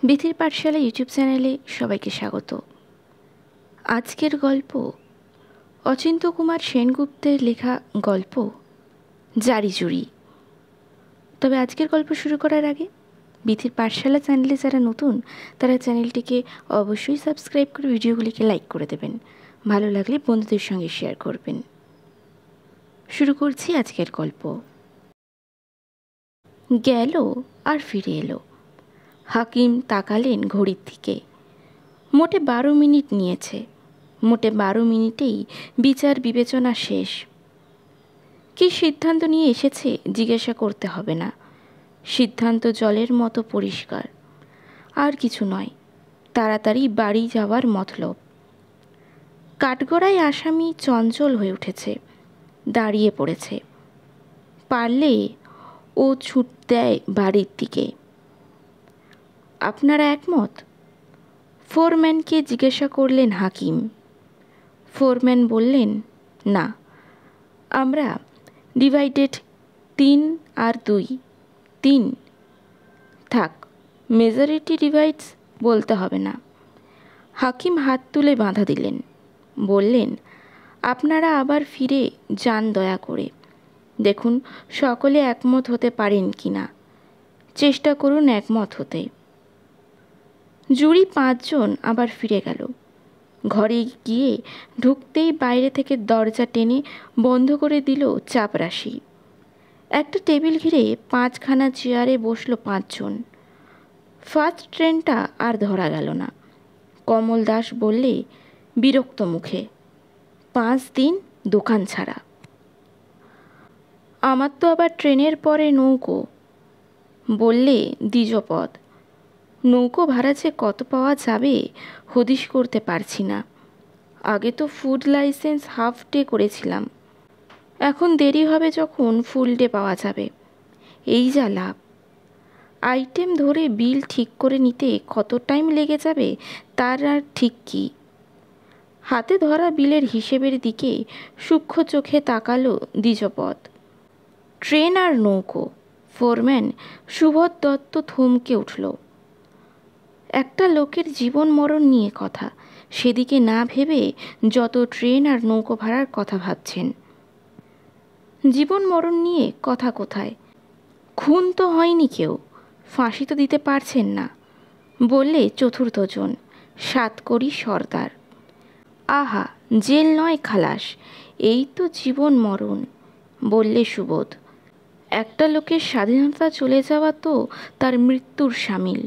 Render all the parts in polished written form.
বিথির পাঠশালা YouTube চ্যানেলে সবাইকে স্বাগত। আজকের গল্প অচিন্ত্য কুমার সেনগুপ্তের লেখা গল্প জারি জুরি। তবে আজকের গল্প শুরু করার আগে বিথির পাঠশালা চ্যানেলে যারা নতুন তারা চ্যানেলটিকে অবশ্যই সাবস্ক্রাইব করে ভিডিওগুলিকে লাইক করে দেবেন, ভালো লাগলে বন্ধুদের সঙ্গে শেয়ার করবেন। শুরু করছি আজকের গল্প। গেল আর ফিরে এলো। হাকিম তাকালেন ঘড়ির দিকে। মোটে 12 মিনিট নিয়েছে। মোটে 12 মিনিটেই বিচার বিবেচনা শেষ। কি সিদ্ধান্ত নিয়ে এসেছে জিজ্ঞাসা করতে হবে না। সিদ্ধান্ত জলের মতো পরিষ্কার, আর কিছু নয়। তাড়াতাড়ি বাড়ি যাওয়ার মতলব। কাঠগড়ায় আসামি চঞ্চল হয়ে উঠেছে, দাঁড়িয়ে পড়েছে। পারলে ও ছুট দেয় বাড়ির দিকে। আপনারা একমত? ফোরম্যানকে জিজ্ঞাসা করলেন হাকিম। ফোরম্যান বললেন, না, আমরা ডিভাইডেড 3 আর 2 3। থাক, মেজরিটি ডিভাইডস বলতে হবে না। হাকিম হাত তুলে বাধা দিলেন, বললেন, আপনারা আবার ফিরে যান দয়া করে। দেখুন সকলে একমত হতে পারেন কি না। চেষ্টা করুন একমত হতে। জুরি 5 জন আবার ফিরে গেল। ঘরে গিয়ে ঢুকতেই বাইরে থেকে দরজা টেনে বন্ধ করে দিল চাপরাশি। একটা টেবিল ঘিরে 5খানা চেয়ারে বসল 5 জন। ফার্স্ট ট্রেনটা আর ধরা গেল না। কমল দাস বললে বিরক্ত মুখে, 5 দিন দোকান ছাড়া। আমার তো আবার ট্রেনের পরে নৌকো, বললে দ্বিজপদ। নৌকো ভাড়া যে কত পাওয়া যাবে হদিশ করতে পারছি না। আগে তো ফুড লাইসেন্স হাফ ডে করেছিলাম, এখন দেরি হবে যখন ফুল ডে পাওয়া যাবে। এই যা লাভ। আইটেম ধরে বিল ঠিক করে নিতে কত টাইম লেগে যাবে তার আর ঠিক কি। হাতে ধরা বিলের হিসেবের দিকে সূক্ষ্ম চোখে তাকালো দ্বিজপদ। ট্রেন আর নৌকো। ফোরম্যান সুবোধ দত্ত থমকে উঠল। একটা লোকের জীবন মরণ নিয়ে কথা, সেদিকে না ভেবে যত ট্রেন আর নৌকো ভাড়ার কথা ভাবছেন। জীবন মরণ নিয়ে কথা কোথায়? খুন তো হয়নি কেউ, ফাঁসি তো দিতে পারছেন না, বললে চতুর্থজন, সাতকড়ি সর্দার। আহা, জেল নয় খালাস, এই তো জীবন মরণ, বললে সুবোধ। একটা লোকের স্বাধীনতা চলে যাওয়া তো তার মৃত্যুর সামিল।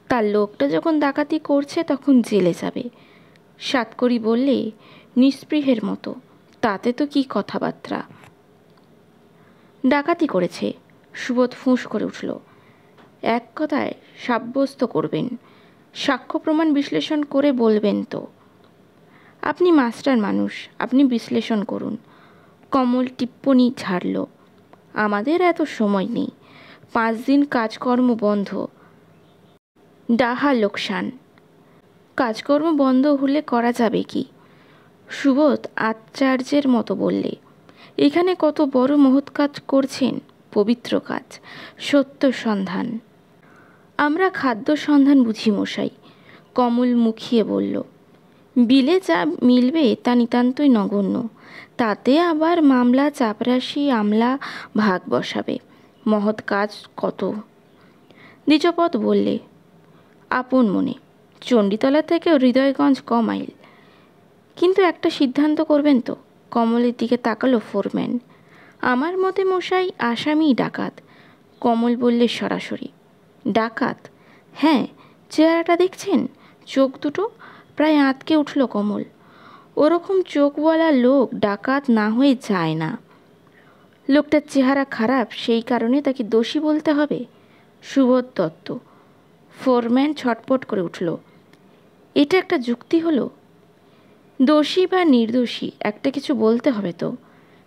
তার লোকটা যখন ডাকাতি করছে তখন জেলে যাবে। সাতকড়ি বললে নিস্পৃহের মতো, তাতে তো কি কথাবার্তা। ডাকাতি করেছে, সুবোধ ফুঁস করে উঠল। এক কথায় সাব্যস্ত করবেন, সাক্ষ্য প্রমাণ বিশ্লেষণ করে বলবেন তো। আপনি মাস্টার মানুষ, আপনি বিশ্লেষণ করুন। কমল টিপ্পনি ঝাড়ল, আমাদের এত সময় নেই। 5 দিন কাজকর্ম বন্ধ, ডাহা লোকসান। কাজকর্ম বন্ধ হলে করা যাবে কি? সুবোধ আচার্যের মতো বললে, এখানে কত বড় মহৎ কাজ করছেন, পবিত্র কাজ, সত্য সন্ধান। আমরা খাদ্য সন্ধান বুঝি মশাই, কমল মুখিয়ে বলল। বিলে যা মিলবে তা নিতান্তই নগণ্য, তাতে আবার মামলা চাপরাশি আমলা ভাগ বসাবে। মহৎ কাজ কত। দ্বিজপদ বললে, আপন মনে চণ্ডীতলা থেকে হৃদয়গঞ্জ ক মাইল? কিন্তু একটা সিদ্ধান্ত করবেন তো। কমলের দিকে তাকালো ফোরম্যান। আমার মতে মশাই আসামি ডাকাত। কমল বললে সরাসরি, ডাকাত? হ্যাঁ, চেহারাটা দেখছেন, চোখ দুটো প্রায় আঁতকে উঠল কমল। ওরকম চোখওয়ালা লোক ডাকাত না হয়ে যায় না। লোকটার চেহারা খারাপ, সেই কারণে তাকে দোষী বলতে হবে? সুবোধ দত্ত। ফোরম্যান ছটপট করে উঠল, এটা একটা যুক্তি হলো? দোষী বা নির্দোষী একটা কিছু বলতে হবে তো।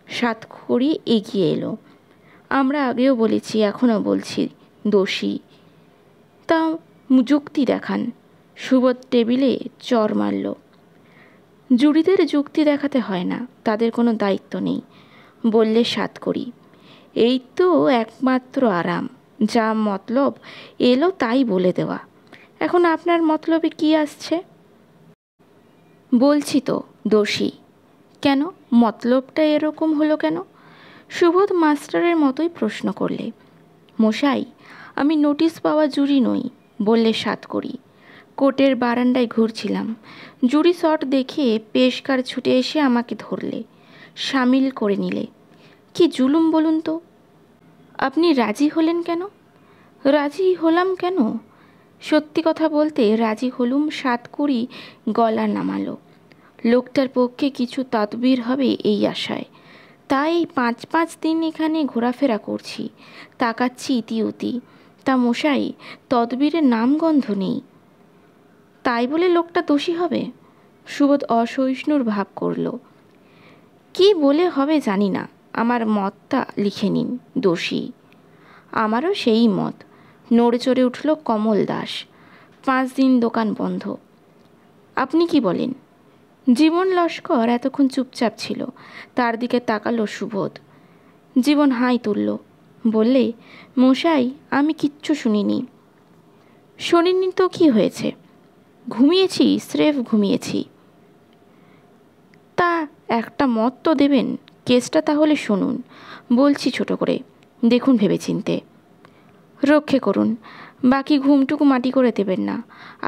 সাতকড়ি এগিয়ে এলো। আমরা আগেও বলেছি, এখনও বলছি, দোষী। তাও যুক্তি দেখান। সুবোধ টেবিলে চর মারল। জুরিদের যুক্তি দেখাতে হয় না, তাদের কোনো দায়িত্ব নেই, বললে সাতকড়ি। এই তো একমাত্র আরাম, যা মতলব এলো তাই বলে দেওয়া। এখন আপনার মতলবে কি আসছে? বলছি তো দোষী। কেন, মতলবটা এরকম হলো কেন? সুবোধ মাস্টারের মতোই প্রশ্ন করলে। মশাই, আমি নোটিশ পাওয়া জুরি নই বললে সাত করি। কোর্টের বারান্দায় ঘুরছিলাম, জুরি শট দেখে পেশকার ছুটে এসে আমাকে ধরলে, সামিল করে নিলে। কি জুলুম বলুন তো! আপনি রাজি হলেন কেন? রাজি হলাম কেন? সত্যি কথা বলতে রাজি হলুম সাত করি গলা নামালো। লোকটার পক্ষে কিছু তদবির হবে এই আশায়। তাই 5 দিন এখানে ঘোরাফেরা করছি, তাকাচ্ছি ইতিউতি। তা মশাই, তদবিরের নামগন্ধ নেই। তাই বলে লোকটা দোষী হবে? সুবোধ অসহিষ্ণুর ভাব করল। কি বলে হবে জানি না, আমার মতটা লিখে নিন, দোষী। আমারও সেই মত। নড়ে চড়ে উঠল কমল দাস। 5 দিন দোকান বন্ধ। আপনি কি বলেন? জীবন লস্কর এতক্ষণ চুপচাপ ছিল, তার দিকে তাকালো সুবোধ। জীবন হাই তুলল, বললে, মশাই, আমি কিচ্ছু শুনিনি। শোনেননি তো কি হয়েছে? ঘুমিয়েছি, স্রেফ ঘুমিয়েছি। তা একটা মত তো দেবেন। কেসটা তাহলে শুনুন, বলছি ছোট করে, দেখুন ভেবেচিন্তে। রক্ষে করুন, বাকি ঘুমটুকু মাটি করে দেবেন না।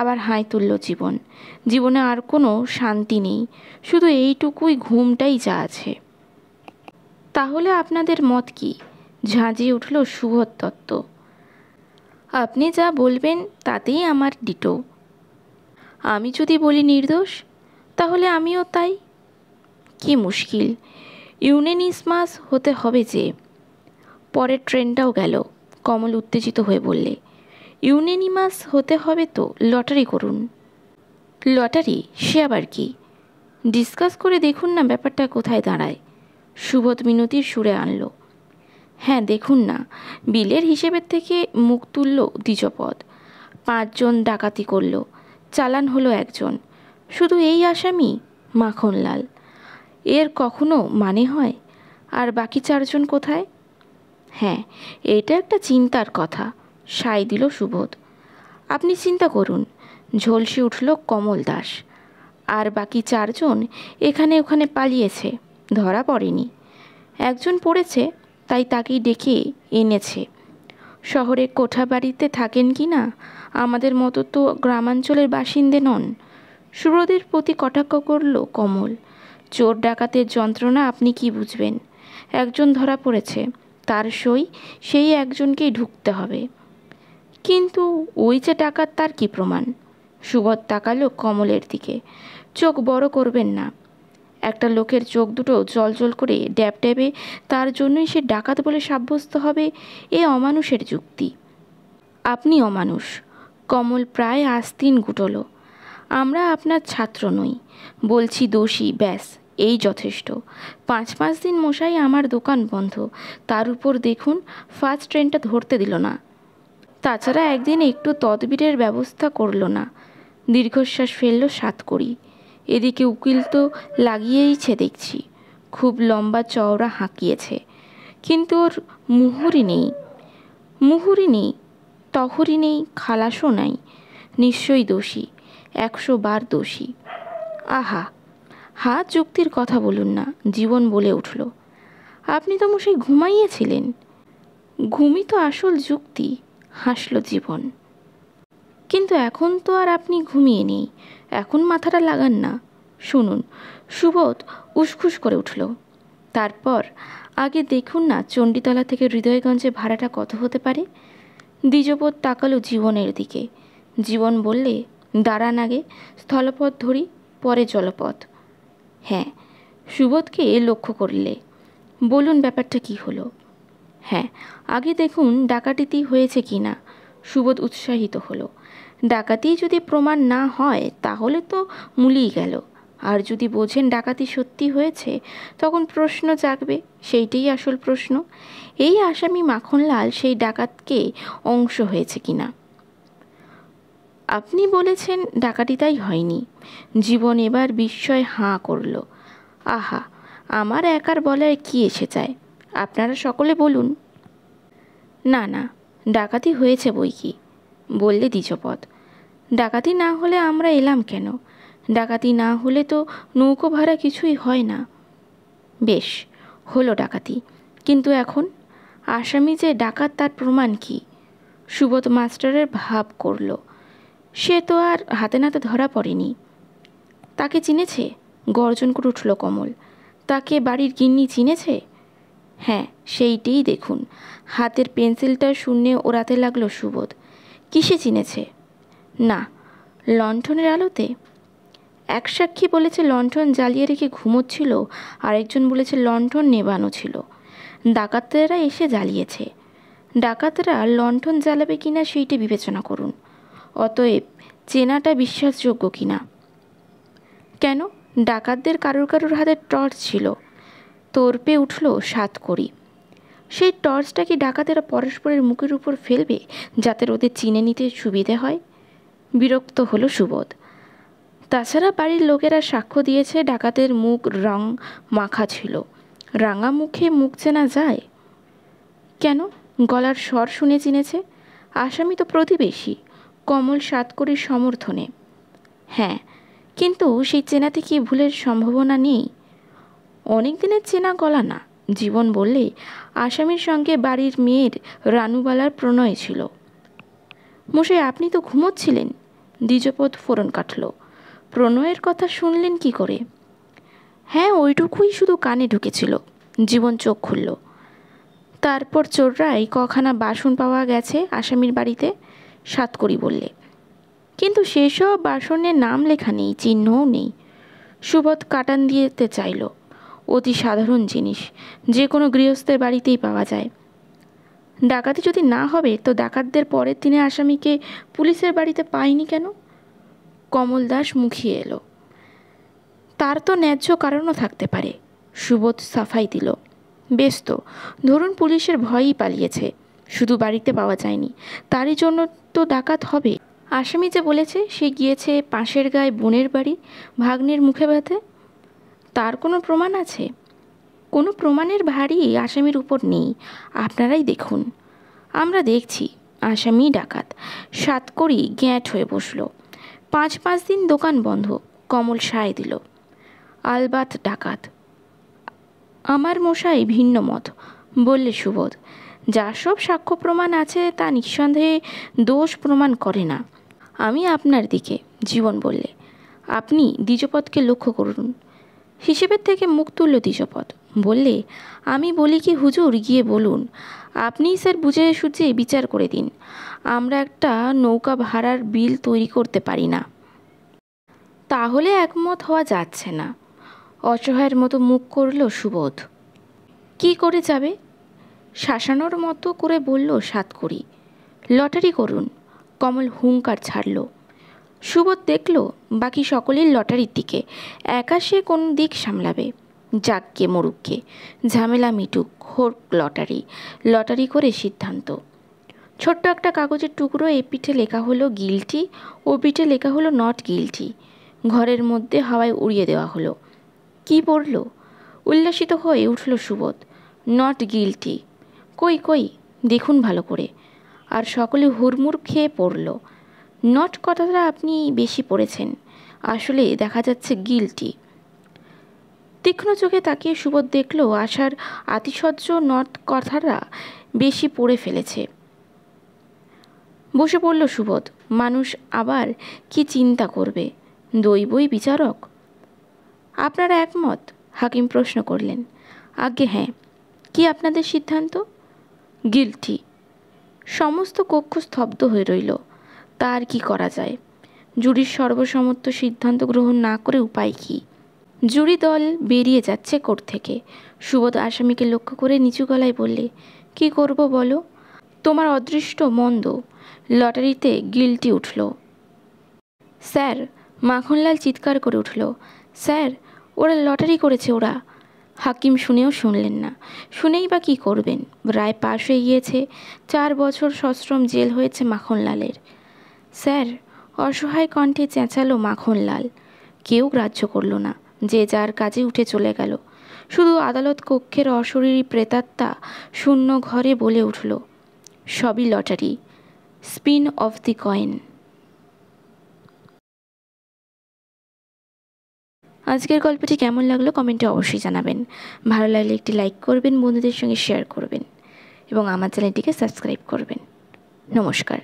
আবার হাই তুলল জীবন। জীবনে আর কোনো শান্তি নেই, শুধু এইটুকুই ঘুমটাই যা আছে। তাহলে আপনাদের মত কি? ঝাঁঝিয়ে উঠল সুবোধ দত্ত। আপনি যা বলবেন তাতেই আমার ডিটো। আমি যদি বলি নির্দোষ, তাহলে আমিও তাই। কি মুশকিল! ইউনেনিসমাস হতে হবে যে। পরের ট্রেনটাও গেল। কমল উত্তেজিত হয়ে বললে, ইউনেনিমাস হতে হবে তো লটারি করুন। লটারি? সে আবার কি? ডিসকাস করে দেখুন না ব্যাপারটা কোথায় দাঁড়ায়। সুবোধ মিনতির সুরে আনল। হ্যাঁ, দেখুন না। বিলের হিসেবের থেকে মুখ তুলল দ্বিজপদ। 5 জন ডাকাতি করল, চালান হলো 1 জন। শুধু এই আসামি মাখনলাল। এর কখনো মানে হয়? আর বাকি 4 জন কোথায়? হ্যাঁ, এটা একটা চিন্তার কথা, সায় দিল সুবোধ। আপনি চিন্তা করুন। ঝলসে উঠল কমল দাস। আর বাকি 4 জন এখানে ওখানে পালিয়েছে, ধরা পড়েনি। 1 জন পড়েছে, তাই তাকেই ডেকে এনেছে। শহরে কোঠা বাড়িতে থাকেন কি না, আমাদের মতো তো গ্রামাঞ্চলের বাসিন্দে নন। সুবোধের প্রতি কটাক্ষ করল কমল। চোর ডাকাতের যন্ত্রণা আপনি কি বুঝবেন? 1 জন ধরা পড়েছে, তার সই সেই 1 জনকেই ঢুকতে হবে। কিন্তু ওই যে ডাকাত, তার কি প্রমাণ? সুবোধ তাকালো কমলের দিকে। চোখ বড় করবেন না। একটা লোকের চোখ দুটো জলজল করে ড্যাব ড্যাবে, তার জন্যই সে ডাকাত বলে সাব্যস্ত হবে, এ অমানুষের যুক্তি। আপনি অমানুষ। কমল প্রায় আস্তিন গুটল। আমরা আপনার ছাত্র নই, বলছি দোষী, ব্যাস এই যথেষ্ট। 5 দিন মশাই আমার দোকান বন্ধ, তার উপর দেখুন ফার্স্ট ট্রেনটা ধরতে দিল না। তাছাড়া একদিন একটু তদবিরের ব্যবস্থা করল না। দীর্ঘশ্বাস ফেলল সাতকড়ি। এদিকে উকিল তো লাগিয়েইছে দেখছি, খুব লম্বা চওড়া হাঁকিয়েছে, কিন্তু ওর মুহুরি নেই। মুহুরি নেই, তহরি নেই, খালাসও নাই। নিশ্চয়ই দোষী, 100 বার দোষী। আহা, হাত যুক্তির কথা বলুন না, জীবন বলে উঠল। আপনি তো মশাই ঘুমাইয়েছিলেন। ঘুমই তো আসল যুক্তি, হাসল জীবন। কিন্তু এখন তো আর আপনি ঘুমিয়ে নেই, এখন মাথাটা লাগান না। শুনুন। সুবোধ উসখুস করে উঠল। তারপর আগে দেখুন না চণ্ডীতলা থেকে হৃদয়গঞ্জে ভাড়াটা কত হতে পারে। দ্বিজপদ তাকালো জীবনের দিকে। জীবন বললে, দাঁড়ান, আগে স্থলপথ ধরি, পরে জলপথ। হ্যাঁ। সুবোধকে লক্ষ্য করলে। বলুন ব্যাপারটা কি হলো? হ্যাঁ, আগে দেখুন ডাকাতিটি হয়েছে কি না। সুবোধ উৎসাহিত হলো। ডাকাতি যদি প্রমাণ না হয় তাহলে তো মুলিয়ে গেল। আর যদি বোঝেন ডাকাতি সত্যি হয়েছে, তখন প্রশ্ন জাগবে, সেইটাই আসল প্রশ্ন, এই আসামি মাখনলাল সেই ডাকাতকে অংশ হয়েছে কিনা। আপনি বলেছেন ডাকাতিটাই হয়নি। জীবন এবার বিস্ময় হাঁ করল। আহা, আমার একার বলায় কি এসে যায়, আপনারা সকলে বলুন। না না, ডাকাতি হয়েছে বই কি, বললে দ্বিজপদ। ডাকাতি না হলে আমরা এলাম কেন? ডাকাতি না হলে তো নৌকো ভাড়া কিছুই হয় না। বেশ, হলো ডাকাতি, কিন্তু এখন আসামি যে ডাকাত তার প্রমাণ কি? সুবোধ মাস্টারের ভাব করল। সে তো আর হাতে নাতে ধরা পড়েনি। তাকে চিনেছে? গর্জন করে উঠল কমল। তাকে বাড়ির গিন্নি চিনেছে? হ্যাঁ, সেইটেই দেখুন। হাতের পেন্সিলটা শূন্যে ওড়াতে লাগলো সুবোধ। কিসে চিনেছে? না, লণ্ঠনের আলোতে। এক সাক্ষী বলেছে লণ্ঠন জ্বালিয়ে রেখে ঘুমোচ্ছিল, আরেকজন বলেছে লণ্ঠন নেবানো ছিল। ডাকাতেরা এসে জ্বালিয়েছে। ডাকাতরা লণ্ঠন জ্বালাবে কিনা সেইটা বিবেচনা করুন। অতএব চেনাটা বিশ্বাসযোগ্য কিনা। কেন, ডাকাতদের কারোর কারোর হাতে টর্চ ছিল। তোরপে উঠল সাতকড়ি। সেই টর্চটা কি ডাকাতেরা পরস্পরের মুখের উপর ফেলবে যাতে ওদের চিনে নিতে সুবিধে হয়? বিরক্ত হলো সুবোধ। তাছাড়া বাড়ির লোকেরা সাক্ষ্য দিয়েছে ডাকাতের মুখ রং মাখা ছিল। রাঙা মুখে মুখ চেনা যায়? কেন, গলার স্বর শুনে চিনেছে। আসামি তো প্রতিবেশী, কমল সাতকড়ির সমর্থনে। হ্যাঁ, কিন্তু সেই চেনাতে কি ভুলের সম্ভাবনা নেই? অনেক দিনের চেনা গলা না। জীবন বললে আসামির সঙ্গে বাড়ির মেয়ের রানুবালার প্রণয় ছিল। মশাই, আপনি তো ঘুমোচ্ছিলেন। দ্বিজপদ ফোড়ন কাটল। প্রণয়ের কথা শুনলেন কি করে? হ্যাঁ, ওইটুকুই শুধু কানে ঢুকেছিল। জীবন চোখ খুলল। তারপর চোররাই কখানা বাসন পাওয়া গেছে আসামির বাড়িতে, সাতকড়ি বললে। কিন্তু সেসব বাসনের নাম লেখা নেই, চিহ্নও নেই। সুবোধ কাটান দিতে চাইল। অতি সাধারণ জিনিস, যে কোনো গৃহস্থের বাড়িতেই পাওয়া যায়। ডাকাতি যদি না হবে তো ডাকাতদের পরের দিনে আসামিকে পুলিশের বাড়িতে পায়নি কেন? কমল দাস মুখিয়ে এলো। তার তো ন্যায্য কারণও থাকতে পারে। সুবোধ সাফাই দিল। বেশ তো, ধরুন পুলিশের ভয়ই পালিয়েছে, শুধু বাড়িতে পাওয়া যায়নি, তারই জন্য তো ডাকাত হবে। আসামি যে বলেছে সে গিয়েছে পাশের গায়ে বোনের বাড়ি ভাগ্নের মুখে ব্যথে, তার কোনো প্রমাণ আছে? কোনো প্রমাণের ভারী আসামির উপর নেই। আপনারাই দেখুন। আমরা দেখছি। আসামি ডাকাত। সাতকড়ি গ্যাঁট হয়ে বসল। 5 দিন দোকান বন্ধ। কমল সায় দিল। আলবাত ডাকাত। আমার মশাই ভিন্ন মত, বললে সুবোধ। যা সব সাক্ষ্য প্রমাণ আছে তা নিঃসন্দেহে দোষ প্রমাণ করে না। আমি আপনার দিকে, জীবন বললে। আপনি দ্বিজপদকে লক্ষ্য করুন। হিসেবের থেকে মুখ তুলল দ্বিজপদ। বললে, আমি বলি কি হুজুর, গিয়ে বলুন। আপনিই স্যার বুঝে সুঝে বিচার করে দিন। আমরা একটা নৌকা ভাড়ার বিল তৈরি করতে পারি না। তাহলে একমত হওয়া যাচ্ছে না। অসহায়ের মতো মুখ করল সুবোধ। কি করে যাবে? শাসানোর মতো করে বলল সাতকড়ি। লটারি করুন। কমল হুঙ্কার ছাড়ল। সুবোধ দেখল বাকি সকলেই লটারির দিকে। একা সে কোন দিক সামলাবে? যাককে মরুককে, ঝামেলা মিটুক, হোক লটারি। লটারি করে সিদ্ধান্ত। ছোট্ট একটা কাগজের টুকরো এ পিঠে লেখা হলো গিলটি, ও পিঠে লেখা হলো নট গিলটি। ঘরের মধ্যে হাওয়ায় উড়িয়ে দেওয়া হলো। কি পড়ল? উল্লাসিত হয়ে উঠল সুবোধ। Not guilty. কই কই, দেখুন ভালো করে। আর সকলে হুড়মুড় খেয়ে পড়ল। নট কথাটা আপনি বেশি পড়েছেন, আসলে দেখা যাচ্ছে গিলটি। তীক্ষ্ণ চোখে তাকিয়ে সুবোধ দেখল আশার আতিশয্য নট কথাটা বেশি পড়ে ফেলেছে। বসে পড়ল সুবোধ। মানুষ আবার কি চিন্তা করবে, দৈবই বিচারক। আপনারা একমত? হাকিম প্রশ্ন করলেন। আজ্ঞে হ্যাঁ। কি আপনাদের সিদ্ধান্ত? গিলটি। সমস্ত কক্ষ স্তব্ধ হয়ে রইল। তার কি করা যায়? জুরির সর্বসম্মত সিদ্ধান্ত গ্রহণ না করে উপায় কি? জুরি দল বেরিয়ে যাচ্ছে কোর্ট থেকে। সুবোধ আসামিকে লক্ষ্য করে নিচু গলায় বললে, কি করব বলো? তোমার অদৃষ্ট মন্দ। লটারিতে গিলটি উঠল। স্যার! মাখনলাল চিৎকার করে উঠল। স্যার, ওরা লটারি করেছে ওরা। হাকিম শুনেও শুনলেন না। শুনেই বা কী করবেন? রায় পাশ হয়ে গিয়েছে। 4 বছর সশ্রম জেল হয়েছে মাখনলালের। স্যার! অসহায় কণ্ঠে চেঁচালো মাখনলাল। কেউ গ্রাহ্য করল না। যে যার কাজে উঠে চলে গেল। শুধু আদালত কক্ষের অশরীরী প্রেতাত্মা শূন্য ঘরে বলে উঠল, সবই lottery, spin of the coin. আজকের গল্পটি কেমন লাগলো কমেন্টে অবশ্যই জানাবেন। ভালো লাগলে একটি লাইক করবেন, বন্ধুদের সঙ্গে শেয়ার করবেন এবং আমার চ্যানেলটিকে সাবস্ক্রাইব করবেন। নমস্কার।